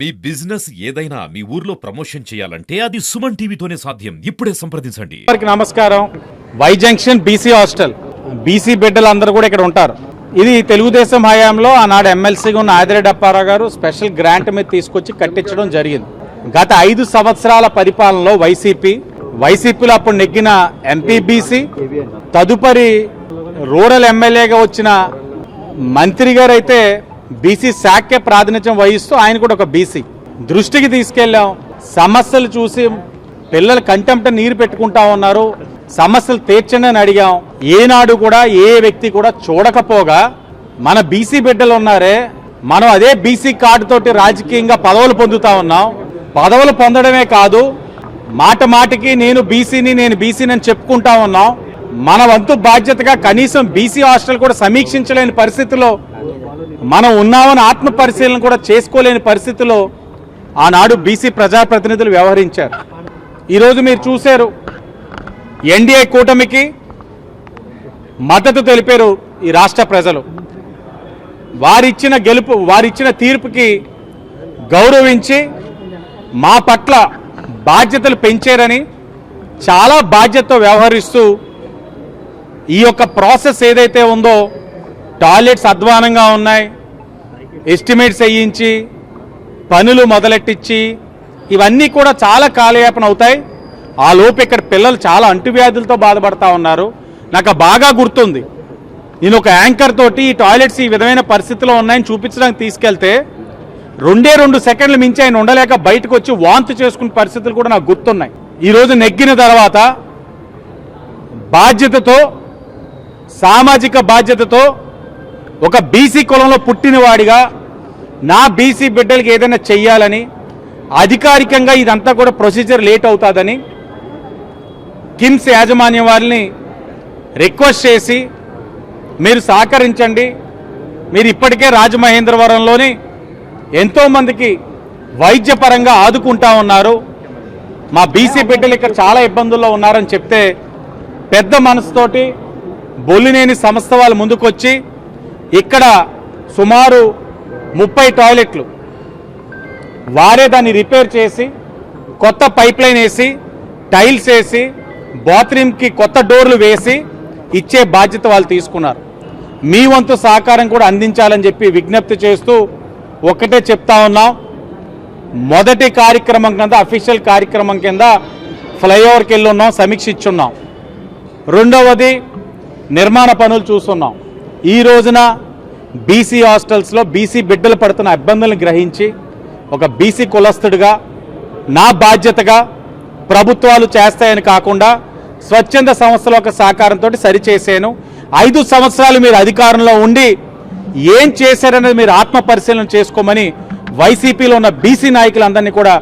మీ business ఏదైనా మీ ఊర్లో promotion చేయాలంటే అది సుమన్ టీవీతోనే సాధ్యం. ఇప్పుడే సంప్రదించండి. నమస్కారం. Y junction BC hostel, BC బిడ్డలందరూ కూడా ఇక్కడ ఉంటారు. ఇది తెలుగుదేశం హయాంలో ఆనాడు ఎమ్మెల్సీగా ఉన్న ఆదిరెడ్డి అప్పారావు గారు స్పెషల్ గ్రాంట్ మీద తీసుకొచ్చి కట్టించడం జరిగింది. గత 5 సంవత్సరాల పరిపాలనలో వైసీపీలో అప్పుడు నెగ్గిన ఎంపీ బీసీ, తదుపరి రూరల్ ఎమ్మెల్యేగా వచ్చిన మంత్రి గారు అయితే బీసీ శాఖకే ప్రాతినిధ్యం వహిస్తూ ఆయన కూడా ఒక బీసీ దృష్టికి తీసుకెళ్ళాం. సమస్యలు చూసి పిల్లలు కంటెంప్ట నీరు పెట్టుకుంటా ఉన్నారు, సమస్యలు తీర్చండి అని అడిగాం. ఏనాడు కూడా ఏ వ్యక్తి కూడా చూడకపోగా మన బీసీ బిడ్డలు ఉన్నారే, మనం అదే బీసీ కార్డు తోటి రాజకీయంగా పదవులు పొందుతా ఉన్నాం. పదవులు పొందడమే కాదు, మాట మాటికి నేను బీసీని అని చెప్పుకుంటా ఉన్నాం. మన వంతు బాధ్యతగా కనీసం బీసీ హాస్టల్ కూడా సమీక్షించలేని పరిస్థితిలో మనం ఉన్నామని ఆత్మ పరిశీలన కూడా చేసుకోలేని పరిస్థితిలో ఆనాడు బీసీ ప్రజాప్రతినిధులు వ్యవహరించారు. ఈరోజు మీరు చూశారు, ఎన్డీఏ కూటమికి మద్దతు తెలిపారు ఈ రాష్ట్ర ప్రజలు. వారిచ్చిన తీర్పుకి గౌరవించి మా పట్ల బాధ్యతలు పెంచారని చాలా బాధ్యతతో వ్యవహరిస్తూ ఈ యొక్క ప్రాసెస్ ఏదైతే ఉందో, టాయిలెట్స్ అధ్వానంగా ఉన్నాయి, ఎస్టిమేట్స్ వేయించి పనులు మొదలెట్టించి ఇవన్నీ కూడా చాలా కాలయాపన అవుతాయి. ఆ లోపు ఇక్కడ పిల్లలు చాలా అంటువ్యాధులతో బాధపడతా ఉన్నారు. నాకు బాగా గుర్తుంది, నేను ఒక యాంకర్ తోటి ఈ టాయిలెట్స్ ఈ విధమైన పరిస్థితిలో ఉన్నాయని చూపించడానికి తీసుకెళ్తే 2 సెకండ్లు మించి ఆయన ఉండలేక బయటకు వచ్చి వాంతి చేసుకునే పరిస్థితులు కూడా నాకు గుర్తున్నాయి. ఈరోజు నెగ్గిన తర్వాత బాధ్యతతో, సామాజిక బాధ్యతతో ఒక బీసీ కులంలో పుట్టినవాడిగా నా బీసీ బిడ్డలకి ఏదైనా చెయ్యాలని, అధికారికంగా ఇదంతా కూడా ప్రొసీజర్ లేట్ అవుతుందని కిమ్స్ యాజమాన్యం వారిని రిక్వెస్ట్ చేసి మీరు సహకరించండి, మీరు ఇప్పటికే రాజమహేంద్రవరంలోని ఎంతోమందికి వైద్యపరంగా ఆదుకుంటా ఉన్నారు, మా బీసీ బిడ్డలు ఇక్కడ చాలా ఇబ్బందుల్లో ఉన్నారని చెప్తే పెద్ద మనసుతోటి బొల్లినేని సంస్థ వాళ్ళు ముందుకొచ్చి ఇక్కడ సుమారు 30 టాయిలెట్లు వారే దాన్ని రిపేర్ చేసి, కొత్త పైప్ లైన్ వేసి, టైల్స్ వేసి, బాత్రూమ్కి కొత్త డోర్లు వేసి ఇచ్చే బాధ్యత వాళ్ళు తీసుకున్నారు. మీ వంతు సహకారం కూడా అందించాలని చెప్పి విజ్ఞప్తి చేస్తూ ఒకటే చెప్తా ఉన్నాం. మొదటి కార్యక్రమం కింద, అఫీషియల్ కార్యక్రమం కింద ఫ్లైఓవర్కి వెళ్ళి ఉన్నాం, సమీక్షించున్నాం. రెండవది నిర్మాణ పనులు చూస్తున్నాం. ఈ రోజున బీసీ హాస్టల్స్లో బీసీ బిడ్డలు పడుతున్న ఇబ్బందులను గ్రహించి ఒక బీసీ కులస్తుడిగా నా బాధ్యతగా ప్రభుత్వాలు చేస్తాయని కాకుండా స్వచ్ఛంద సంస్థల యొక్క సహకారంతో సరిచేసాను. 5 సంవత్సరాలు మీరు అధికారంలో ఉండి ఏం చేశారనేది మీరు ఆత్మ పరిశీలన చేసుకోమని వైసీపీలో ఉన్న బీసీ నాయకులందరినీ కూడా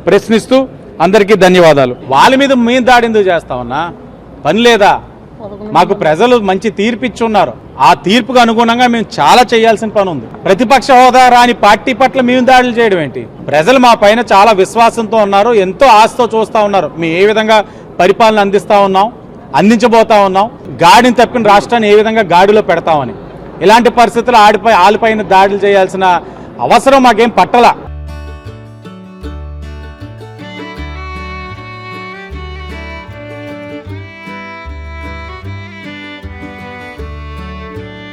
ప్రశ్నిస్తూ అందరికీ ధన్యవాదాలు. వాళ్ళ మీద మేము దాడి ఎందుకు చేస్తామన్నా? పని లేదా? మాకు ప్రజలు మంచి తీర్పు ఇచ్చున్నారు. ఆ తీర్పుకు అనుగుణంగా మేము చాలా చేయాల్సిన పని ఉంది. ప్రతిపక్ష హోదా రాని పార్టీ పట్ల మేము దాడులు చేయడం ఏంటి? ప్రజలు మా పైన చాలా విశ్వాసంతో ఉన్నారు, ఎంతో ఆశతో చూస్తూ ఉన్నారు. మేము ఏ విధంగా పరిపాలన అందించబోతా ఉన్నాం, గాడిని తప్పిన రాష్ట్రాన్ని ఏ విధంగా గాడిలో పెడతామని. ఇలాంటి పరిస్థితులు ఆలిపైన దాడులు చేయాల్సిన అవసరం మాకేం పట్టలా.